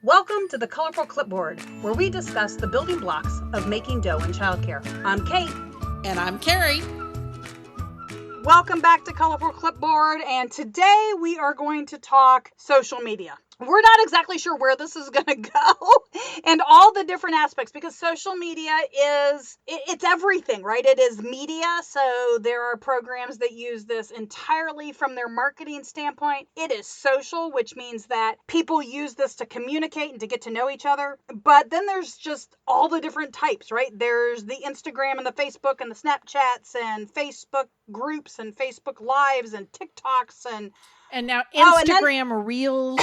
Welcome to the Colorful Clipboard, where we discuss the building blocks of making dough in childcare. I'm Kate. And I'm Carrie. Welcome back to Colorful Clipboard, and today we are going to talk social media. We're not exactly sure where this is going to go and all the different aspects, because social media it's everything, right? It is media. So there are programs that use this entirely from their marketing standpoint. It is social, which means that people use this to communicate and to get to know each other. But then there's just all the different types, right? There's the Instagram and the Facebook and the Snapchats and Facebook groups and Facebook Lives and TikToks and now Instagram Reels.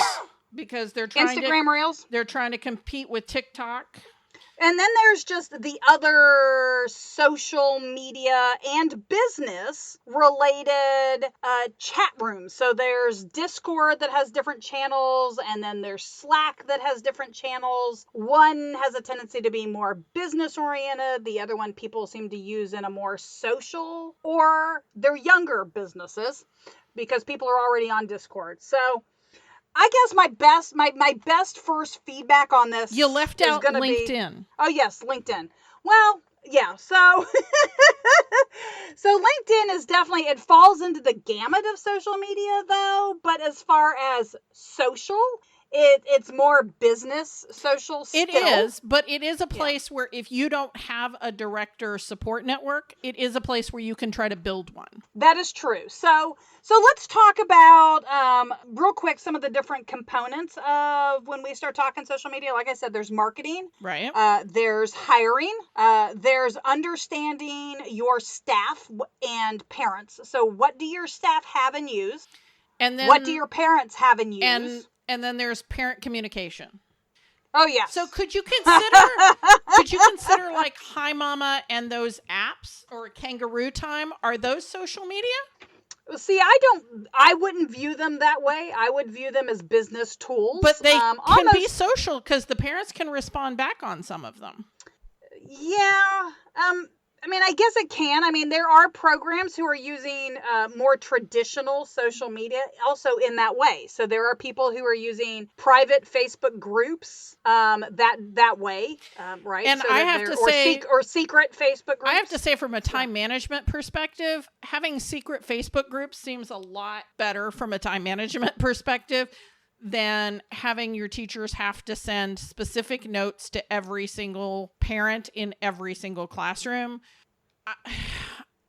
Because they're trying Reels. They're trying to compete with TikTok. And then there's just the other social media and business related chat rooms. So there's Discord that has different channels, and then there's Slack that has different channels. One has a tendency to be more business oriented. The other one people seem to use in a more social, or they're younger businesses because people are already on Discord. So I guess my best first feedback on this. You left out LinkedIn. Oh yes, LinkedIn. Well, yeah. So LinkedIn is definitely, it falls into the gamut of social media though. But as far as social, it's more business social still. It is, but it is a place where if you don't have a director support network, it is a place where you can try to build one. That is true. So let's talk about real quick some of the different components of when we start talking social media. Like I said, there's marketing, right? There's hiring, there's understanding your staff and parents. So what do your staff have and use? And then what do your parents have and use? And then there's parent communication. Oh yeah. So could you consider like Hi Mama and those apps, or Kangaroo Time? Are those social media? See, I wouldn't view them that way. I would view them as business tools. But they can be social because the parents can respond back on some of them. Yeah. I mean, I guess it can. I mean, there are programs who are using more traditional social media also in that way. So there are people who are using private Facebook groups that way, right? And so I have to say, or secret Facebook groups. I have to say, from a time management perspective, having secret Facebook groups seems a lot better from a time management perspective than having your teachers have to send specific notes to every single parent in every single classroom.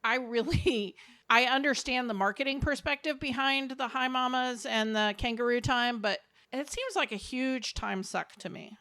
I understand the marketing perspective behind the Hi Mamas and the Kangaroo Time, but it seems like a huge time suck to me.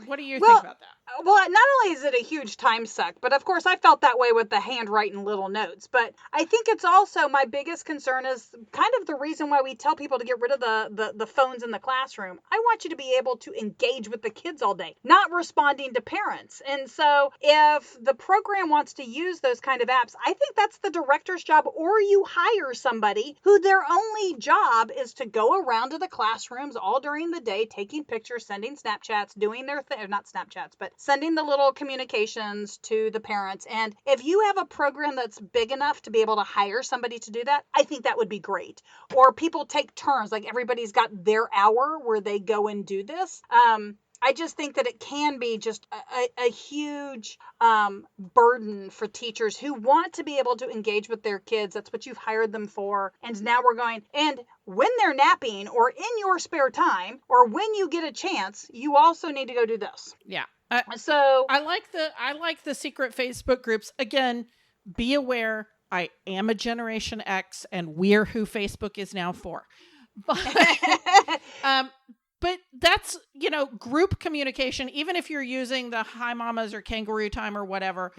What do you think about that? Well, not only is it a huge time suck, but of course I felt that way with the handwriting little notes. But I think it's also, my biggest concern is kind of the reason why we tell people to get rid of the phones in the classroom. I want you to be able to engage with the kids all day, not responding to parents. And so if the program wants to use those kind of apps, I think that's the director's job, or you hire somebody who their only job is to go around to the classrooms all during the day, taking pictures, sending Snapchats, doing their thing, not Snapchats, but sending the little communications to the parents. And if you have a program that's big enough to be able to hire somebody to do that, I think that would be great. Or people take turns, like everybody's got their hour where they go and do this. I just think that it can be just a huge burden for teachers who want to be able to engage with their kids. That's what you've hired them for. And now we're going, and when they're napping or in your spare time or when you get a chance, you also need to go do this. Yeah. So I like the secret Facebook groups. Again, be aware, I am a Generation X and we're who Facebook is now for. But that's, group communication, even if you're using the Hi Mamas or Kangaroo Time or whatever,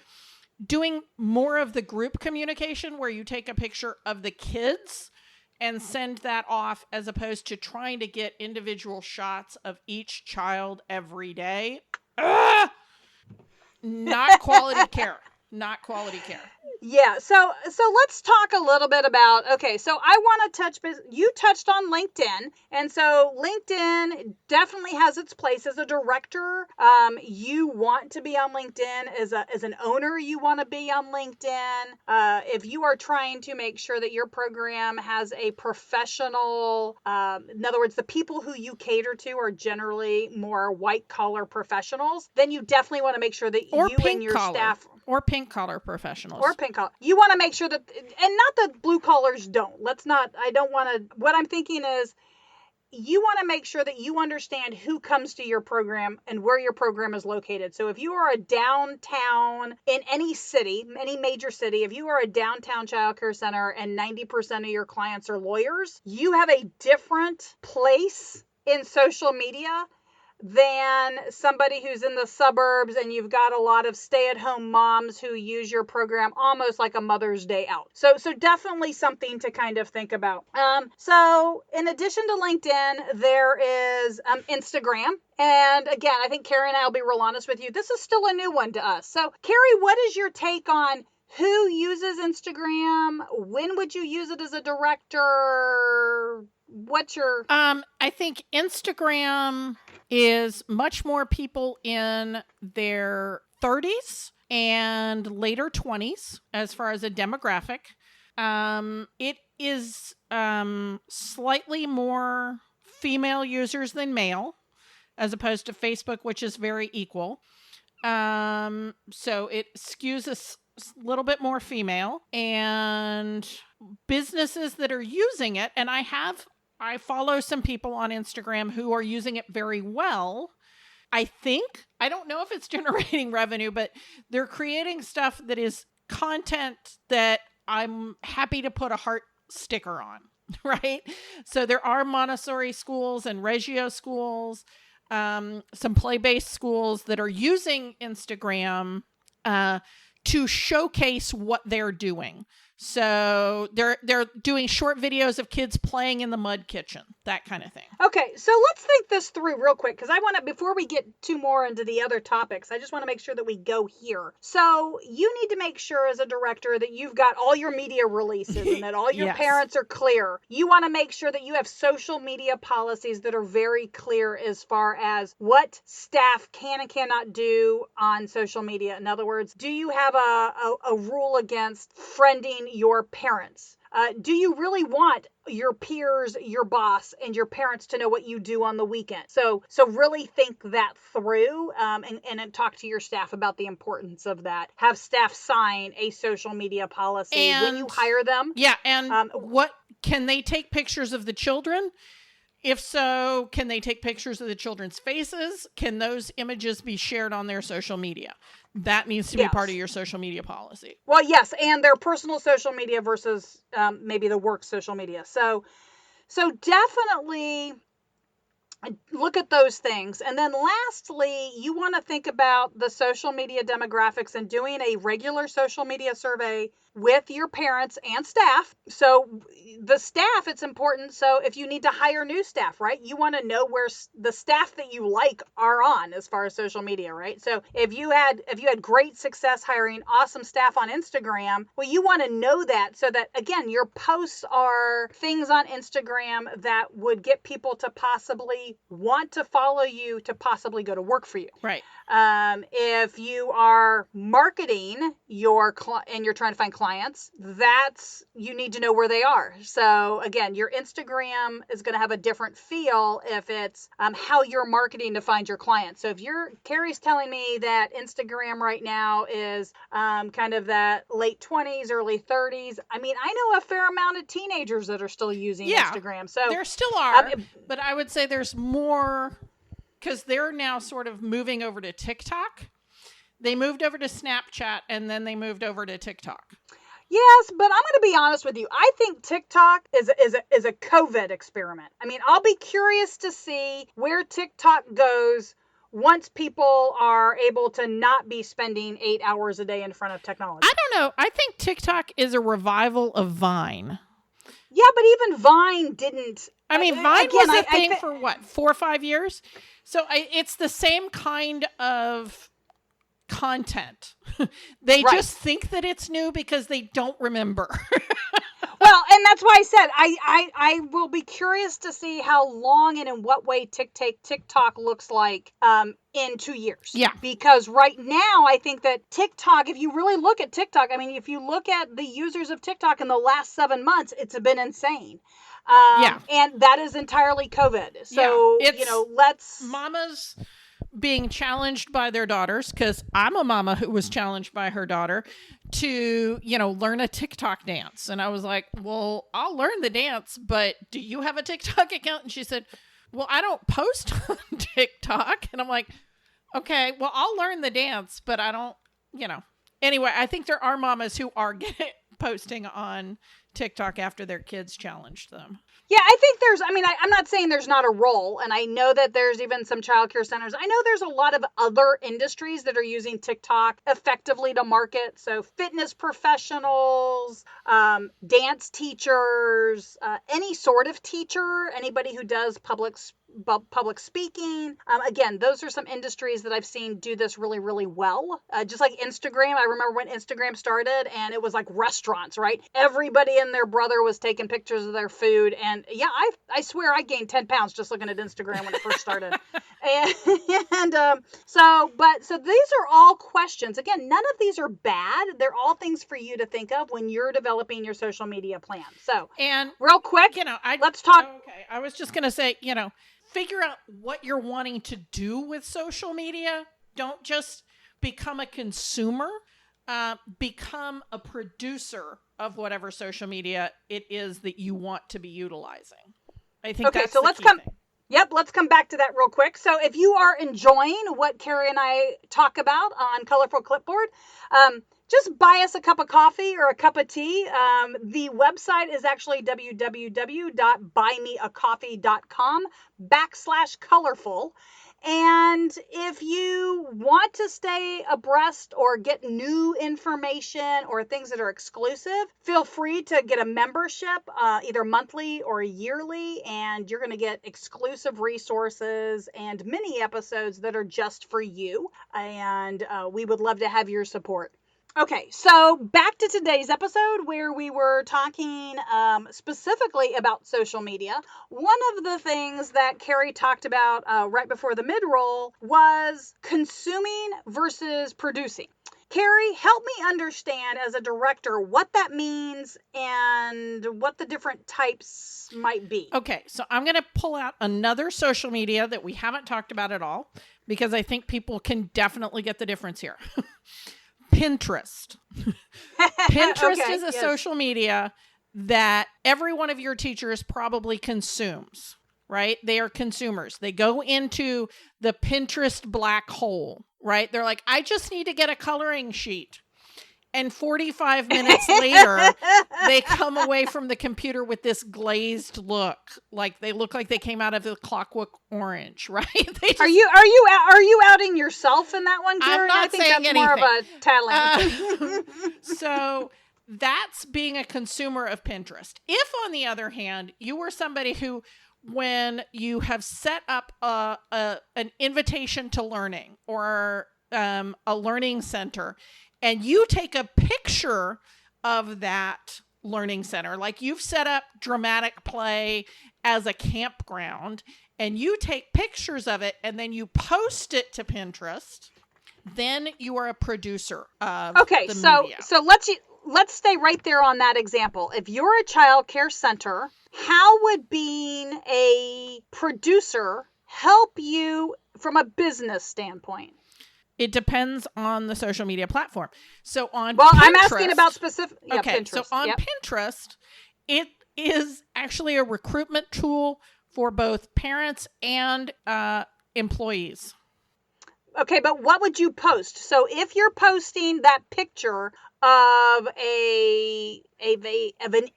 doing more of the group communication where you take a picture of the kids and send that off, as opposed to trying to get individual shots of each child every day. Not quality care. Not quality care. Yeah, so let's talk a little bit about, okay, so I want to you touched on LinkedIn, and so LinkedIn definitely has its place as a director. You want to be on LinkedIn as an owner, you want to be on LinkedIn. If you are trying to make sure that your program has a professional, in other words, the people who you cater to are generally more white collar professionals, then you definitely want to make sure that Or you and your staff or pink collar professionals. or pink collar. You want to make sure that, and not that blue collars don't. Let's not, I don't want to, what I'm thinking is you want to make sure that you understand who comes to your program and where your program is located. So if you are a downtown in any city, any major city, if you are a downtown childcare center and 90% of your clients are lawyers, you have a different place in social media than somebody who's in the suburbs and you've got a lot of stay-at-home moms who use your program almost like a Mother's Day out. So definitely something to kind of think about. So in addition to LinkedIn, there is Instagram. And again, I think Carrie and I will be real honest with you. This is still a new one to us. So Carrie, what is your take on who uses Instagram? When would you use it as a director? What's your... I think Instagram is much more people in their 30s and later 20s as far as a demographic. It is slightly more female users than male, as opposed to Facebook, which is very equal. So it skews a little bit more female, and businesses that are using it, and I follow some people on Instagram who are using it very well. I don't know if it's generating revenue, but they're creating stuff that is content that I'm happy to put a heart sticker on, right? So there are Montessori schools and Reggio schools, some play-based schools that are using Instagram to showcase what they're doing. So they're doing short videos of kids playing in the mud kitchen, that kind of thing. Okay, so let's think this through real quick, because I want to, before we get too more into the other topics, I just want to make sure that we go here. So you need to make sure as a director that you've got all your media releases and that all your Yes. parents are clear. You want to make sure that you have social media policies that are very clear as far as what staff can and cannot do on social media. In other words, do you have a rule against friending your parents? Do you really want your peers, your boss, and your parents to know what you do on the weekend? So really think that through, and talk to your staff about the importance of that. Have staff sign a social media policy when you hire them. Yeah, and what can they take pictures of the children? If so, can they take pictures of the children's faces? Can those images be shared on their social media? That needs to be part of your social media policy. Well, yes, and their personal social media versus maybe the work social media. So definitely look at those things. And then lastly, you want to think about the social media demographics and doing a regular social media survey with your parents and staff. So the staff, it's important. So if you need to hire new staff, right, you want to know where the staff that you like are on as far as social media, right? So if you had great success hiring awesome staff on Instagram, well, you want to know that so that, again, your posts are things on Instagram that would get people to possibly want to follow you, to possibly go to work for you. Right. If you are marketing and you're trying to find clients, you need to know where they are. So again, your Instagram is going to have a different feel if it's how you're marketing to find your clients. So if Carrie's telling me that Instagram right now is kind of that late 20s, early 30s. I mean, I know a fair amount of teenagers that are still using Instagram. So there still are, but I would say there's more, because they're now sort of moving over to TikTok. They moved over to Snapchat, and then they moved over to TikTok. Yes, but I'm going to be honest with you. I think TikTok is a COVID experiment. I mean, I'll be curious to see where TikTok goes once people are able to not be spending 8 hours a day in front of technology. I don't know. I think TikTok is a revival of Vine. Yeah, but even Vine didn't. I mean, Vine was a thing for what, 4 or 5 years? So it's the same kind of content. They Right. just think that it's new because they don't remember. Well, and that's why I said I will be curious to see how long and in what way TikTok looks like in 2 years. Yeah. Because right now, I think that TikTok, if you really look at TikTok, I mean, if you look at the users of TikTok in the last 7 months, it's been insane. Yeah. And that is entirely COVID. So, Yeah, it's let's... mamas being challenged by their daughters, because I'm a mama who was challenged by her daughter to, learn a TikTok dance. And I was like, well, I'll learn the dance, but do you have a TikTok account? And she said, well, I don't post on TikTok. And I'm like, okay, well, I'll learn the dance, but I don't, Anyway, I think there are mamas who are posting on TikTok after their kids challenged them. Yeah, I think I'm not saying there's not a role, and I know that there's even some childcare centers. I know there's a lot of other industries that are using TikTok effectively to market. So fitness professionals, dance teachers, any sort of teacher, anybody who does public speaking. Again, those are some industries that I've seen do this really, really well. Just like Instagram. I remember when Instagram started and it was like restaurants, right? Everybody and their brother was taking pictures of their food. And yeah, I swear I gained 10 pounds just looking at Instagram when it first started. So these are all questions. Again, none of these are bad. They're all things for you to think of when you're developing your social media plan. So, and real quick, let's talk. Okay. I was just going to say, figure out what you're wanting to do with social media. Don't just become a consumer. Become a producer of whatever social media it is that you want to be utilizing. I think that's the key thing. Yep, let's come back to that real quick. So if you are enjoying what Carrie and I talk about on Colorful Clipboard, just buy us a cup of coffee or a cup of tea. The website is actually www.buymeacoffee.com/colorful. And if you want to stay abreast or get new information or things that are exclusive, feel free to get a membership, either monthly or yearly, and you're going to get exclusive resources and mini episodes that are just for you. And we would love to have your support. Okay, so back to today's episode where we were talking specifically about social media. One of the things that Carrie talked about right before the mid-roll was consuming versus producing. Carrie, help me understand as a director what that means and what the different types might be. Okay, so I'm going to pull out another social media that we haven't talked about at all because I think people can definitely get the difference here. Pinterest. Pinterest is a social media that every one of your teachers probably consumes, right? They are consumers. They go into the Pinterest black hole, right? They're like, I just need to get a coloring sheet. And 45 minutes later, they come away from the computer with this glazed look. Like they look like they came out of the Clockwork Orange, right? Are you outing yourself in that one, Karen? I'm not saying anything. More of a talent. So that's being a consumer of Pinterest. If, on the other hand, you were somebody who, when you have set up an invitation to learning or a learning center, and you take a picture of that learning center, like you've set up dramatic play as a campground, and you take pictures of it and then you post it to Pinterest, then you are a producer of the media. So let's stay right there on that example. If you're a child care center, how would being a producer help you from a business standpoint? It depends on the social media platform. So on Pinterest, I'm asking about specific. Yeah, okay, Pinterest. So on Pinterest, it is actually a recruitment tool for both parents and employees. Okay, but what would you post? So if you're posting that picture of an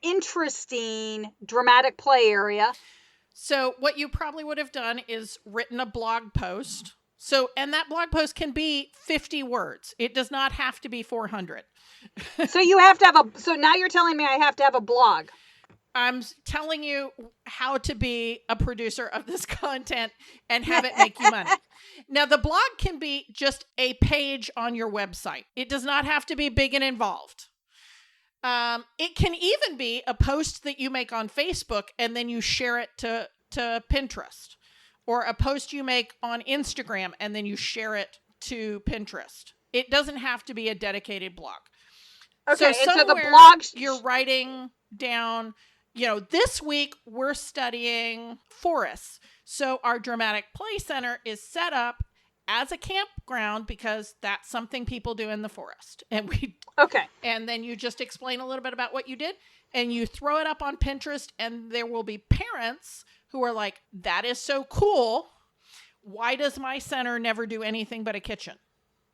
interesting dramatic play area. So what you probably would have done is written a blog post. So, and that blog post can be 50 words. It does not have to be 400. So you have to have so now you're telling me I have to have a blog. I'm telling you how to be a producer of this content and have it make you money. Now, the blog can be just a page on your website. It does not have to be big and involved. It can even be a post that you make on Facebook and then you share it to Pinterest, or a post you make on Instagram and then you share it to Pinterest. It doesn't have to be a dedicated blog. Okay, so and so the somewhere blog you're writing down, this week we're studying forests. So our dramatic play center is set up as a campground because that's something people do in the forest. Okay. And then you just explain a little bit about what you did and you throw it up on Pinterest, and there will be parents who are like, that is so cool. Why does my center never do anything but a kitchen?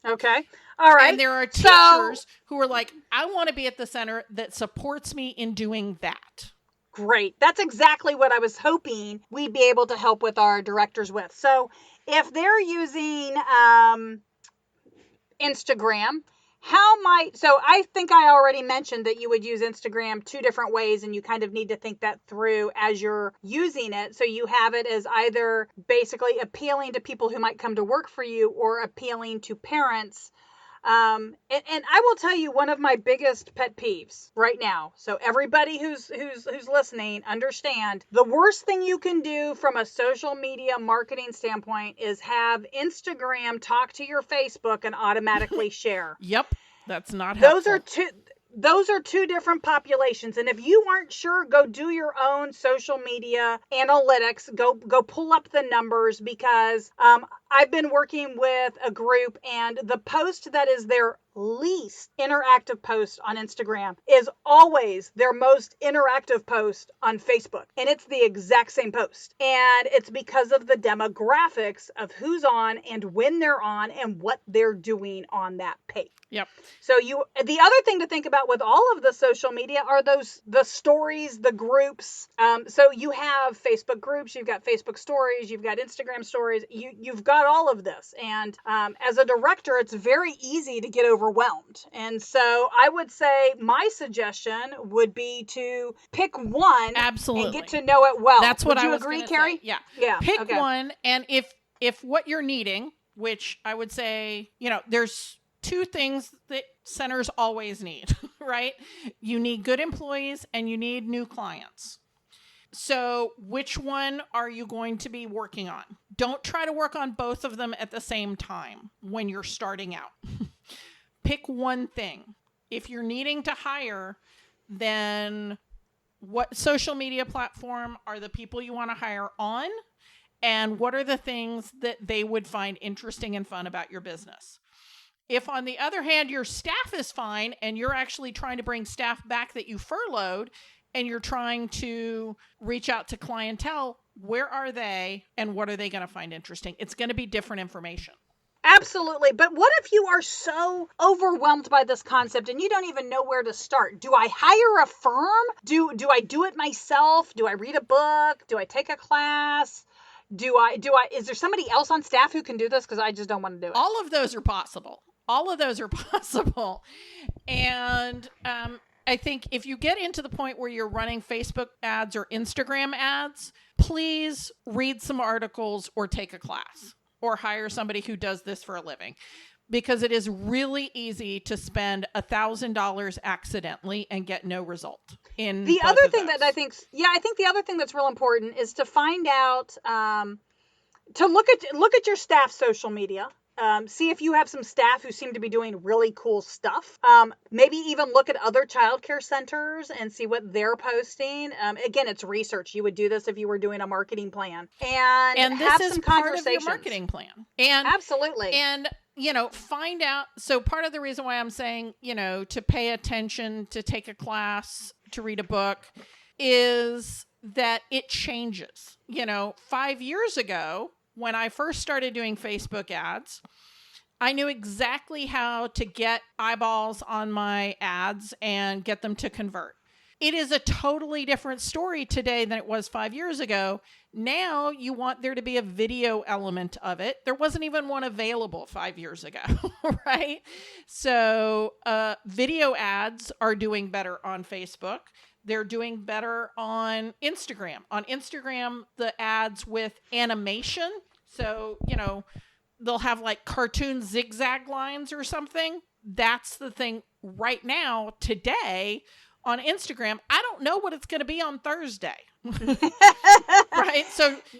Okay. All right. And there are teachers who are like, I want to be at the center that supports me in doing that. Great. That's exactly what I was hoping we'd be able to help with our directors with. So if they're using Instagram, so I think I already mentioned that you would use Instagram 2 different ways, and you kind of need to think that through as you're using it. So you have it as either basically appealing to people who might come to work for you or appealing to parents. And I will tell you one of my biggest pet peeves right now. So everybody who's listening, understand the worst thing you can do from a social media marketing standpoint is have Instagram talk to your Facebook and automatically share. Yep. That's not helpful. Those are 2 different populations. And if you aren't sure, go do your own social media analytics. Go pull up the numbers, because I've been working with a group, and the post that is their least interactive post on Instagram is always their most interactive post on Facebook. And it's the exact same post. And it's because of the demographics of who's on and when they're on and what they're doing on that page. Yep. So the other thing to think about with all of the social media are the stories, the groups. So you have Facebook groups, you've got Facebook stories, you've got Instagram stories, you've got all of this. And as a director, it's very easy to get overwhelmed. And so I would say my suggestion would be to pick one. Absolutely. And get to know it well. That's what I was agree, Carrie? Say. Yeah. Yeah. Pick okay. one, and if what you're needing, which I would say, there's 2 things that centers always need, right? You need good employees and you need new clients. So which one are you going to be working on? Don't try to work on both of them at the same time when you're starting out. Pick one thing. If you're needing to hire, then what social media platform are the people you want to hire on? And what are the things that they would find interesting and fun about your business? If, on the other hand, your staff is fine and you're actually trying to bring staff back that you furloughed and you're trying to reach out to clientele, where are they and what are they going to find interesting? It's going to be different information. Absolutely. But what if you are so overwhelmed by this concept and you don't even know where to start? Do I hire a firm? Do I do it myself? Do I read a book? Do I take a class? Is there somebody else on staff who can do this? Because I just don't want to do it. All of those are possible. And I think if you get into the point where you're running Facebook ads or Instagram ads, please read some articles or take a class or hire somebody who does this for a living, because it is really easy to spend $1,000 accidentally and get no result. The other thing that I think the other thing that's real important is to find out, to look at your staff's social media. See if you have some staff who seem to be doing really cool stuff. Maybe even look at other childcare centers and see what they're posting. Again, it's research. You would do this if you were doing a marketing plan. And this is part of your marketing plan. And absolutely. And find out. So part of the reason why I'm saying, to pay attention, to take a class, to read a book, is that it changes. 5 years ago, when I first started doing Facebook ads, I knew exactly how to get eyeballs on my ads and get them to convert. It is a totally different story today than it was 5 years ago. Now you want there to be a video element of it. There wasn't even one available 5 years ago, right? So video ads are doing better on Facebook. They're doing better on Instagram. On Instagram, the ads with animation. So, they'll have like cartoon zigzag lines or something. That's the thing right now, today on Instagram. I don't know what it's going to be on Thursday. Right?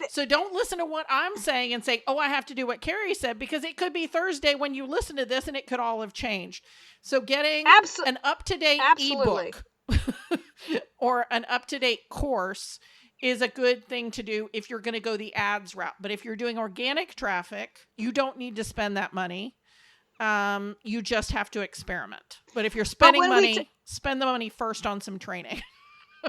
So don't listen to what I'm saying and say, oh, I have to do what Carrie said, because it could be Thursday when you listen to this and it could all have changed. So getting an up-to-date ebook or an up-to-date course is a good thing to do if you're going to go the ads route. But if you're doing organic traffic, you don't need to spend that money. You just have to experiment. But if you're spending money, spend the money first on some training.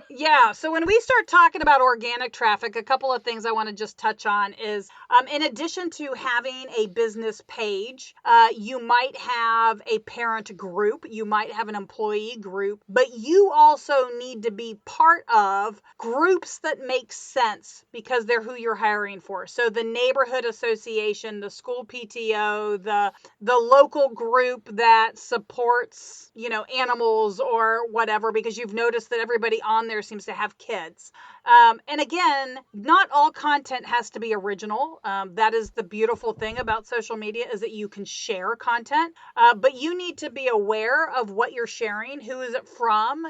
Yeah. So when we start talking about organic traffic, a couple of things I want to just touch on is, in addition to having a business page, you might have a parent group, you might have an employee group, but you also need to be part of groups that make sense because they're who you're hiring for. So the neighborhood association, the school PTO, the local group that supports, animals or whatever, because you've noticed that everybody on there seems to have kids. And again, not all content has to be original. That is the beautiful thing about social media, is that you can share content, but you need to be aware of what you're sharing. Who is it from?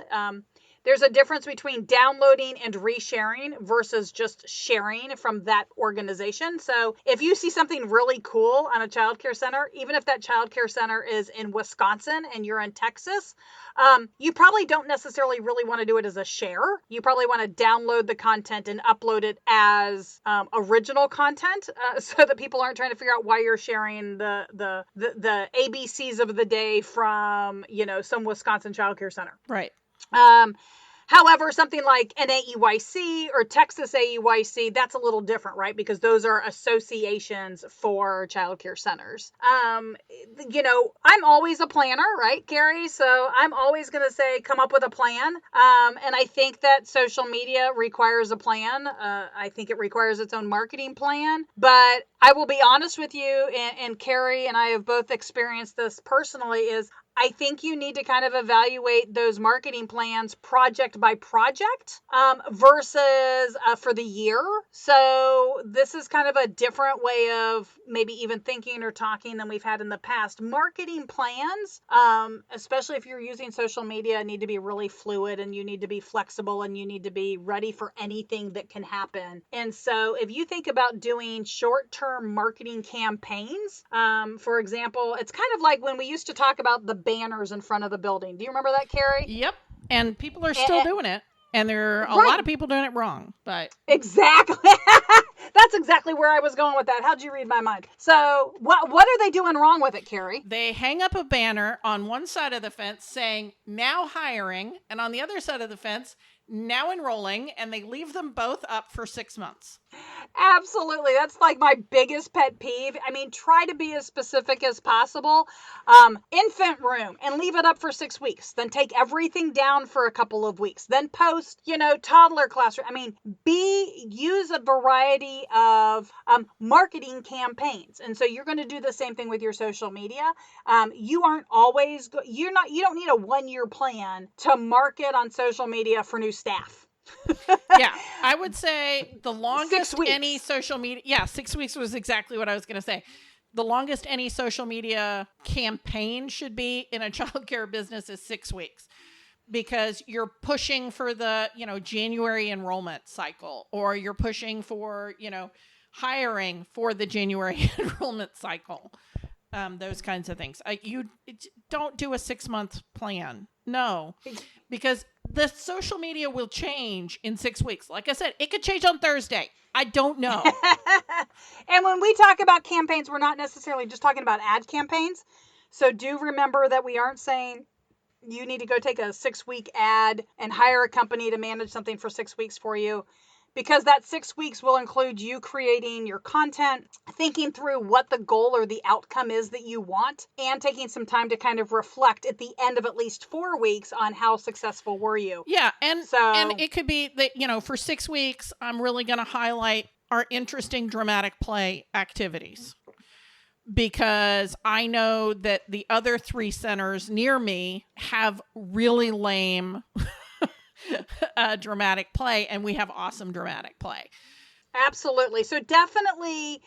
There's a difference between downloading and resharing versus just sharing from that organization. So if you see something really cool on a childcare center, even if that childcare center is in Wisconsin and you're in Texas, you probably don't necessarily really want to do it as a share. You probably want to download the content and upload it as original content, so that people aren't trying to figure out why you're sharing the ABCs of the day from, some Wisconsin childcare center. Right. However, something like an AEYC or Texas AEYC, that's a little different, right? Because those are associations for childcare centers. I'm always a planner, right, Carrie? So I'm always going to say, come up with a plan. And I think that social media requires a plan. I think it requires its own marketing plan. But I will be honest with you, and Carrie and I have both experienced this personally, is I think you need to kind of evaluate those marketing plans project by project, versus for the year. So this is kind of a different way of maybe even thinking or talking than we've had in the past. Marketing plans, especially if you're using social media, need to be really fluid, and you need to be flexible, and you need to be ready for anything that can happen. And so if you think about doing short-term marketing campaigns, for example, it's kind of like when we used to talk about the banners in front of the building. Do you remember that, Carrie? Yep. And people are still doing it. And there are a lot of people doing it wrong. But exactly. That's exactly where I was going with that. How'd you read my mind? So what are they doing wrong with it, Carrie? They hang up a banner on one side of the fence saying, now hiring, and on the other side of the fence, now enrolling, and they leave them both up for 6 months. Absolutely. That's like my biggest pet peeve. I mean, try to be as specific as possible. Infant room, and leave it up for 6 weeks. Then take everything down for a couple of weeks. Then post, toddler classroom. I mean, use a variety of marketing campaigns. And so you're going to do the same thing with your social media. You aren't always, you don't need a 1-year plan to market on social media for new staff. Yeah, I would say the longest any social media, 6 weeks was exactly what I was going to say. The longest any social media campaign should be in a childcare business is 6 weeks, because you're pushing for the, January enrollment cycle, or you're pushing for, hiring for the January enrollment cycle. Those kinds of things. You don't do a 6-month plan. No, because the social media will change in 6 weeks. Like I said, it could change on Thursday. I don't know. And when we talk about campaigns, we're not necessarily just talking about ad campaigns. So do remember that we aren't saying you need to go take a 6-week ad and hire a company to manage something for 6 weeks for you. Because that 6 weeks will include you creating your content, thinking through what the goal or the outcome is that you want, and taking some time to kind of reflect at the end of at least 4 weeks on how successful were you. Yeah, and it could be that, for 6 weeks, I'm really going to highlight our interesting dramatic play activities, because I know that the other 3 centers near me have really lame dramatic play, and we have awesome dramatic play. Absolutely. So definitely,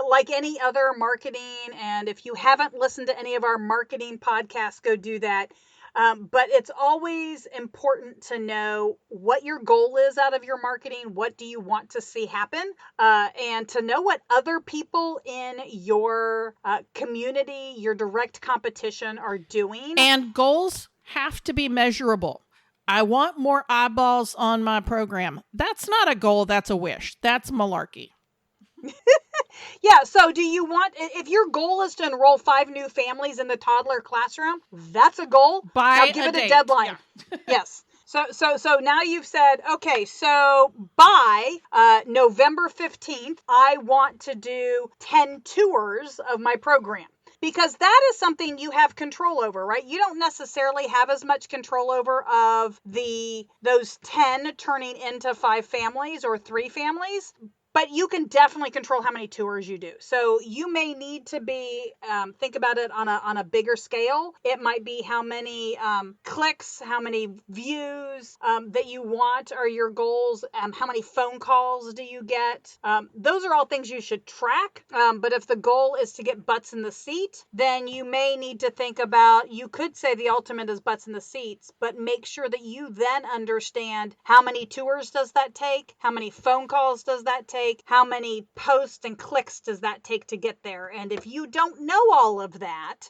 like any other marketing, and if you haven't listened to any of our marketing podcasts, go do that. But it's always important to know what your goal is out of your marketing. What do you want to see happen? And to know what other people in your community, your direct competition are doing. And goals have to be measurable. I want more eyeballs on my program. That's not a goal, that's a wish. That's malarkey. Yeah, so do you want, if your goal is to enroll 5 new families in the toddler classroom, that's a goal. By now give a it date. a deadline. Yeah. Yes. So now you've said, okay, so by November 15th, I want to do 10 tours of my program. Because that is something you have control over, right? You don't necessarily have as much control over of those 10 turning into 5 families or 3 families. But you can definitely control how many tours you do. So you may need to be think about it on a bigger scale. It might be how many clicks, how many views that you want are your goals. How many phone calls do you get? Those are all things you should track. But if the goal is to get butts in the seat, then you may need to think about. You could say the ultimate is butts in the seats, but make sure that you then understand how many tours does that take, how many phone calls does that take. How many posts and clicks does that take to get there? And if you don't know all of that,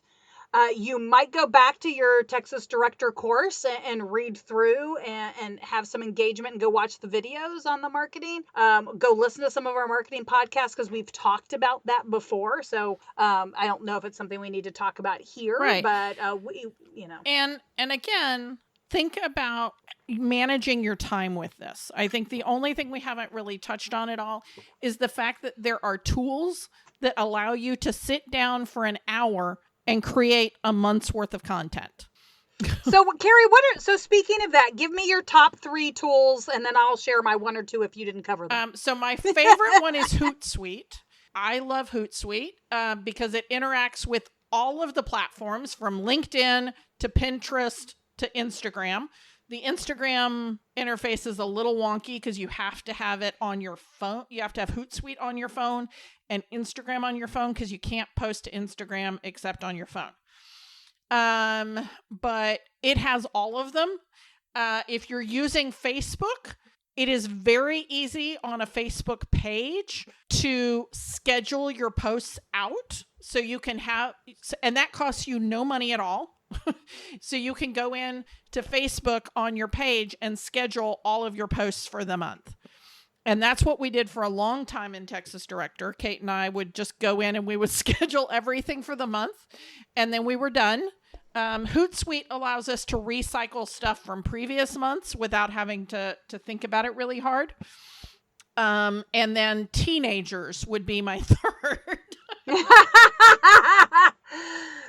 you might go back to your Texas Director course and read through and have some engagement and go watch the videos on the marketing. Go listen to some of our marketing podcasts because we've talked about that before. So I don't know if it's something we need to talk about here, right. But And again, think about managing your time with this. I think the only thing we haven't really touched on at all is the fact that there are tools that allow you to sit down for an hour and create a month's worth of content. So Carrie, so speaking of that, give me your top 3 tools and then I'll share my 1 or 2 if you didn't cover them. So my favorite one is Hootsuite. I love Hootsuite because it interacts with all of the platforms from LinkedIn to Pinterest to Instagram. The Instagram interface is a little wonky because you have to have it on your phone. You have to have Hootsuite on your phone and Instagram on your phone because you can't post to Instagram except on your phone. But it has all of them. If you're using Facebook, it is very easy on a Facebook page to schedule your posts out. So you can have, and that costs you no money at all. So you can go in to Facebook on your page and schedule all of your posts for the month. And that's what we did for a long time in Texas Director. Kate and I would just go in and we would schedule everything for the month. And then we were done. Hootsuite allows us to recycle stuff from previous months without having to think about it really hard. And then teenagers would be my third.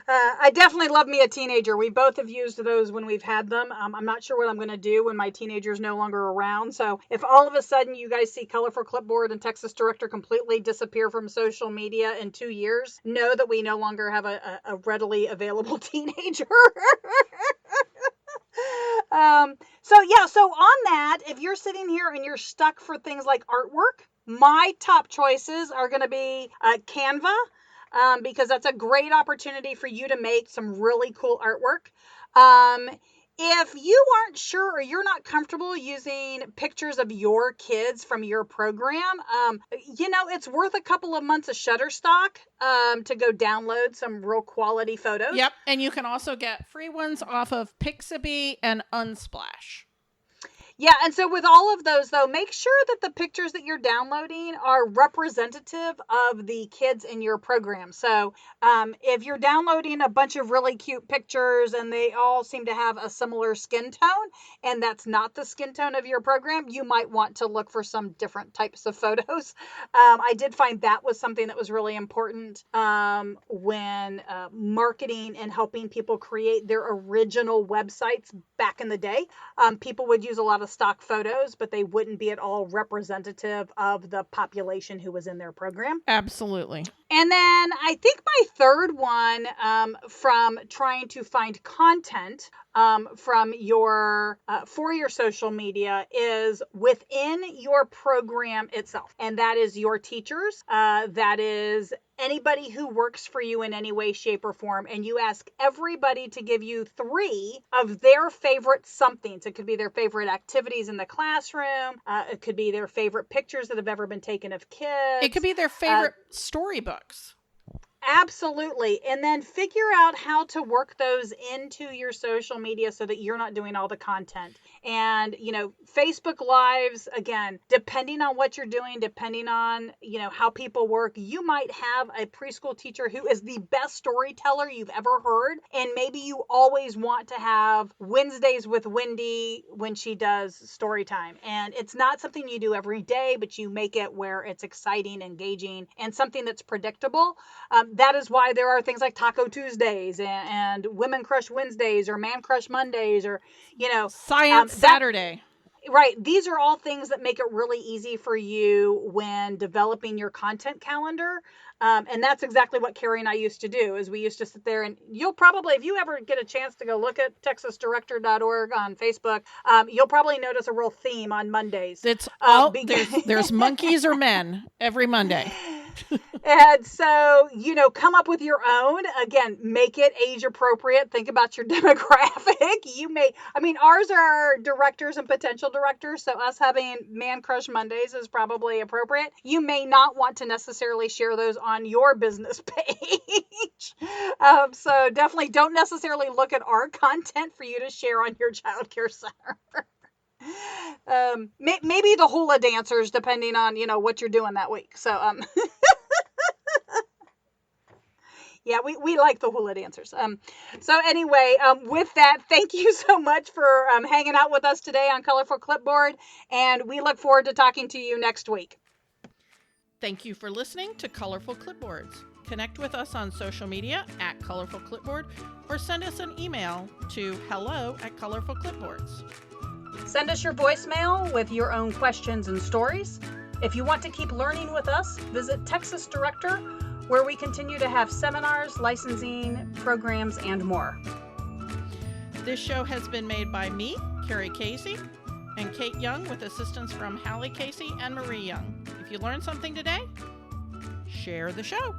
I definitely love me a teenager. We both have used those when we've had them. I'm not sure what I'm going to do when my teenager's no longer around. So if all of a sudden you guys see Colorful Clipboard and Texas Director completely disappear from social media in 2 years, know that we no longer have a readily available teenager. So on that, if you're sitting here and you're stuck for things like artwork, my top choices are going to be Canva. Because that's a great opportunity for you to make some really cool artwork. If you aren't sure or you're not comfortable using pictures of your kids from your program, it's worth a couple of months of Shutterstock to go download some real quality photos. Yep, and you can also get free ones off of Pixabay and Unsplash. Yeah, and so with all of those, though, make sure that the pictures that you're downloading are representative of the kids in your program. So if you're downloading a bunch of really cute pictures and they all seem to have a similar skin tone, and that's not the skin tone of your program, you might want to look for some different types of photos. I did find that was something that was really important when marketing and helping people create their original websites back in the day. People would use a lot of stock photos, but they wouldn't be at all representative of the population who was in their program. Absolutely. And then I think my third one, from trying to find content from your for your social media, is within your program itself, and that is your teachers. That is anybody who works for you in any way, shape, or form, and you ask everybody to give you 3 of their favorite somethings. It could be their favorite activities in the classroom. It could be their favorite pictures that have ever been taken of kids. It could be their favorite storybooks. Absolutely. And then figure out how to work those into your social media so that you're not doing all the content. And, Facebook Lives, again, depending on what you're doing, depending on, how people work, you might have a preschool teacher who is the best storyteller you've ever heard. And maybe you always want to have Wednesdays with Wendy when she does story time. And it's not something you do every day, but you make it where it's exciting, engaging, and something that's predictable. That is why there are things like Taco Tuesdays and Women Crush Wednesdays or Man Crush Mondays or, Science Saturday. Right. These are all things that make it really easy for you when developing your content calendar. And that's exactly what Carrie and I used to do, is we used to sit there, and you'll probably, if you ever get a chance to go look at texasdirector.org on Facebook, you'll probably notice a real theme on Mondays. It's there's monkeys or men every Monday. And so, come up with your own. Again, make it age appropriate. Think about your demographic. Ours are directors and potential directors. So us having Man Crush Mondays is probably appropriate. You may not want to necessarily share those on your business page. So definitely don't necessarily look at our content for you to share on your childcare center. Maybe the hula dancers, depending on, what you're doing that week. So, yeah, we like the hula dancers. So anyway, with that, thank you so much for hanging out with us today on Colorful Clipboard, and we look forward to talking to you next week. Thank you for listening to Colorful Clipboards. Connect with us on social media at Colorful Clipboard, or send us an email to hello@colorfulclipboards. Send us your voicemail with your own questions and stories. If you want to keep learning with us, visit Texas Director, where we continue to have seminars, licensing, programs, and more. This show has been made by me, Carrie Casey, and Kate Young, with assistance from Hallie Casey and Marie Young. If you learned something today, share the show.